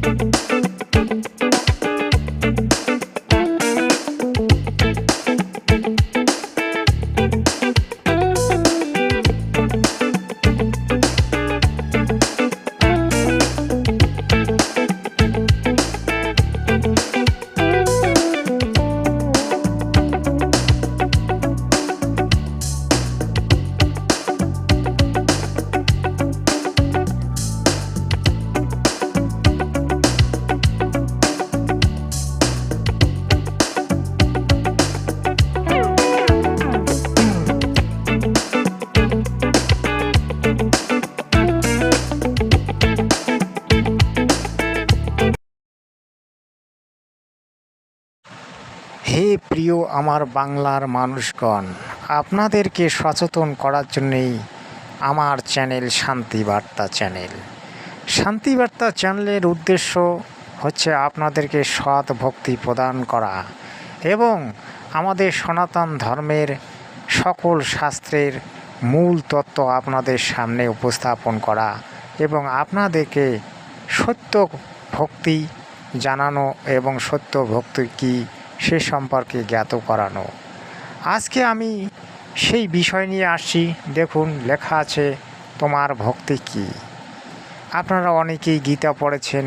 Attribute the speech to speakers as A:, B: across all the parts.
A: হে প্রিয় আমার বাংলার মানুষগণ, আপনাদেরকে সচেতন করার জন্যেই আমার চ্যানেল শান্তিবার্তা চ্যানেল। শান্তিবার্তা চ্যানেলের উদ্দেশ্য হচ্ছে আপনাদেরকে সৎ ভক্তি প্রদান করা এবং আমাদের সনাতন ধর্মের সকল শাস্ত্রের মূল তত্ত্ব আপনাদের সামনে উপস্থাপন করা এবং আপনাদেরকে সত্য ভক্তি জানানো এবং সত্য ভক্তি কী সে সম্পর্কে জ্ঞাত করানো। আজকে আমি সেই বিষয় নিয়ে আসছি। দেখুন, লেখা আছে তোমার ভক্তি কী। আপনারা অনেকেই গীতা পড়েছেন।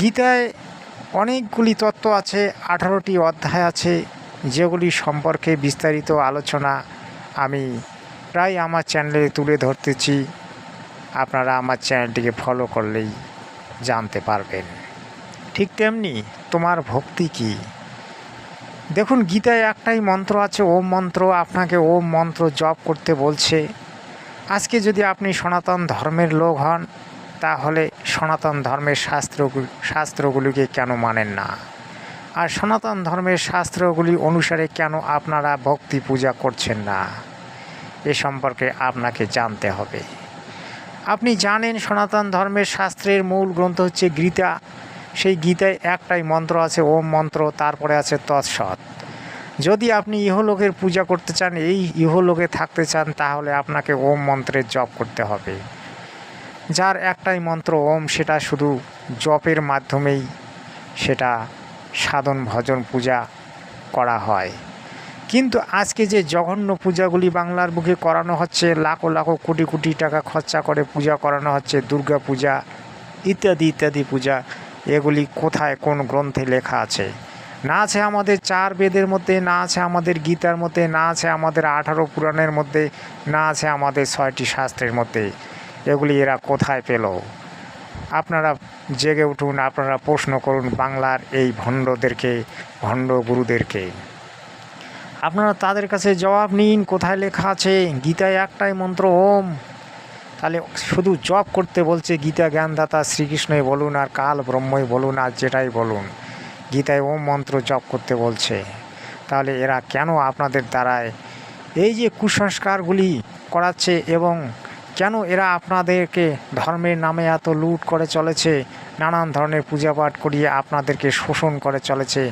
A: গীতায় অনেকগুলি তত্ত্ব আছে, 18টি অধ্যায় আছে, যেগুলি সম্পর্কে বিস্তারিত আলোচনা আমি প্রায় আমার চ্যানেলে তুলে ধরতেছি। আপনারা আমার চ্যানেলটিকে ফলো করলেই জানতে পারবেন। ঠিক তেমনি তোমার ভক্তি কী। দেখুন, গীতায় একটাই মন্ত্র আছে, ওম মন্ত্র। আপনাকে ওম মন্ত্র জপ করতে বলছে। আজকে যদি আপনি সনাতন ধর্মের লোক হন, তাহলে সনাতন ধর্মের শাস্ত্রগুলিকে কেন মানেন না? আর সনাতন ধর্মের শাস্ত্রগুলি অনুসারে কেন আপনারা ভক্তি পূজা করছেন না? এ সম্পর্কে আপনাকে জানতে হবে। আপনি জানেন সনাতন ধর্মের শাস্ত্রের মূল গ্রন্থ হচ্ছে গীতা। সেই গীতায় একটাই মন্ত্র আছে, ওম মন্ত্র। তারপরে আছে তৎসৎ। যদি আপনি ইহলোকের পূজা করতে চান, এই ইহলোকে থাকতে চান, তাহলে আপনাকে ওম মন্ত্রের জপ করতে হবে। যার একটাই মন্ত্র ওম, সেটা শুধু জপের মাধ্যমেই সেটা সাধন ভজন পূজা করা হয়। কিন্তু আজকে যে জঘন্য পূজাগুলি বাংলার বুকে করানো হচ্ছে, লাখো লাখো কোটি কোটি টাকা খরচা করে পূজা করানো হচ্ছে, দুর্গা পূজা ইত্যাদি ইত্যাদি পূজা, এগুলি কোথায় কোন গ্রন্থে লেখা আছে? না আছে আমাদের 4 বেদের মধ্যে, না আছে আমাদের গীতার মধ্যে, না আছে আমাদের 18 পুরাণের মধ্যে, না আছে আমাদের 6টি শাস্ত্রের মধ্যে। এগুলি এরা কোথায় পেল? আপনারা জেগে উঠুন, আপনারা প্রশ্ন করুন বাংলার এই ভণ্ডদেরকে, ভণ্ড গুরুদেরকে। আপনারা তাদের কাছে জবাব নিন, কোথায় লেখা আছে? গীতায় একটাই মন্ত্র ওম। তাহলে শুধু জপ করতে বলছে গীতা জ্ঞানদাতা শ্রীকৃষ্ণই বলুন আর কাল ব্রহ্মই বলুন আর যেটাই বলুন, গীতায় ওম মন্ত্র জপ করতে বলছে। তাহলে এরা কেন আপনাদের দ্বারায় এই যে কুসংস্কারগুলি করাচ্ছে এবং কেন এরা আপনাদেরকে ধর্মের নামে এত লুট করে চলেছে, নানান ধরনের পূজাপাঠ করিয়ে আপনাদেরকে শোষণ করে চলেছে?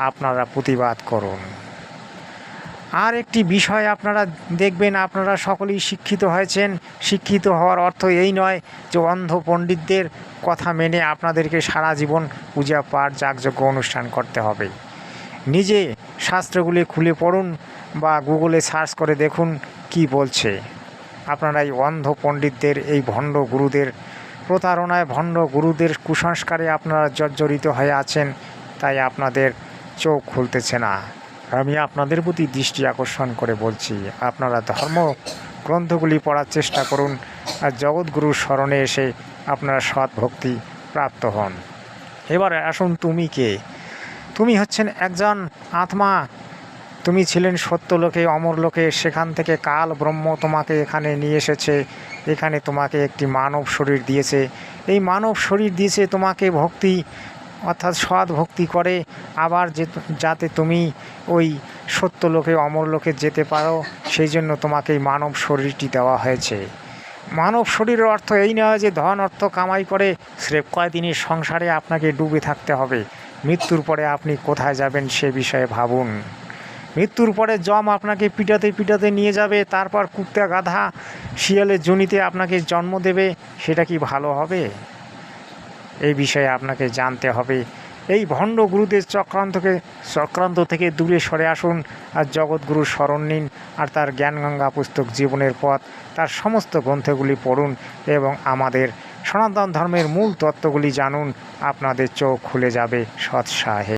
A: আপনারা প্রতিবাদ করুন। আর একটি বিষয় আপনারা দেখবেন, আপনারা সকলেই শিক্ষিত হয়েছেন। শিক্ষিত হওয়ার অর্থ এই নয় যে অন্ধ পণ্ডিতদের কথা মেনে আপনাদেরকে সারা জীবন পূজা পাঠ যাগযজ্ঞ অনুষ্ঠান করতে হবে। নিজে শাস্ত্রগুলি খুলে পড়ুন বা গুগলে সার্চ করে দেখুন কি বলছে। আপনারা এই অন্ধ পণ্ডিতদের, এই ভণ্ড গুরুদের প্রতারণায়, ভণ্ড গুরুদের কুসংস্কারে আপনারা জর্জরিত হয়ে আছেন, তাই আপনাদের চোখ খুলতেছে না। আমি আপনাদের প্রতি দৃষ্টি আকর্ষণ করে বলছি, আপনারা ধর্ম গ্রন্থগুলি পড়ার চেষ্টা করুন আর জগৎগুরুর শরণে এসে আপনারা সৎ ভক্তি প্রাপ্ত হন। এবারে আসুন, তুমি কে? তুমি হচ্ছেন একজন আত্মা। তুমি ছিলেন সত্যলোকে, অমরলোকে। সেখান থেকে কাল ব্রহ্ম তোমাকে এখানে নিয়ে এসেছে। এখানে তোমাকে একটি মানব শরীর দিয়েছে। এই মানব শরীর দিয়েছে তোমাকে ভক্তি অর্থাৎ সৎ ভক্তি করে আবার যাতে তুমি ওই সত্যলোকে অমরলোকে যেতে পারো, সেই জন্য তোমাকে এই মানব শরীরটি দেওয়া হয়েছে। মানব শরীরের অর্থ এই নয় যে ধন অর্থ কামাই করে স্রেফ কয়দিনের সংসারে আপনাকে ডুবে থাকতে হবে। মৃত্যুর পরে আপনি কোথায় যাবেন সে বিষয়ে ভাবুন। মৃত্যুর পরে যম আপনাকে পিটাতে পিটাতে নিয়ে যাবে, তারপর কুত্তা গাধা শিয়ালের জনিতে আপনাকে জন্ম দেবে। সেটা কি ভালো হবে? এই বিষয়ে আপনাকে জানতে হবে। এই ভণ্ড গুরুদের চক্রান্ত থেকে দূরে সরে আসুন আর জগৎগুরুর শরণ নিন আর তার জ্ঞানগঙ্গা পুস্তক জীবনের পথ, তার সমস্ত গ্রন্থগুলি পড়ুন এবং আমাদের সনাতন ধর্মের মূল তত্ত্বগুলি জানুন। আপনাদের চোখ খুলে যাবে সৎসাহে।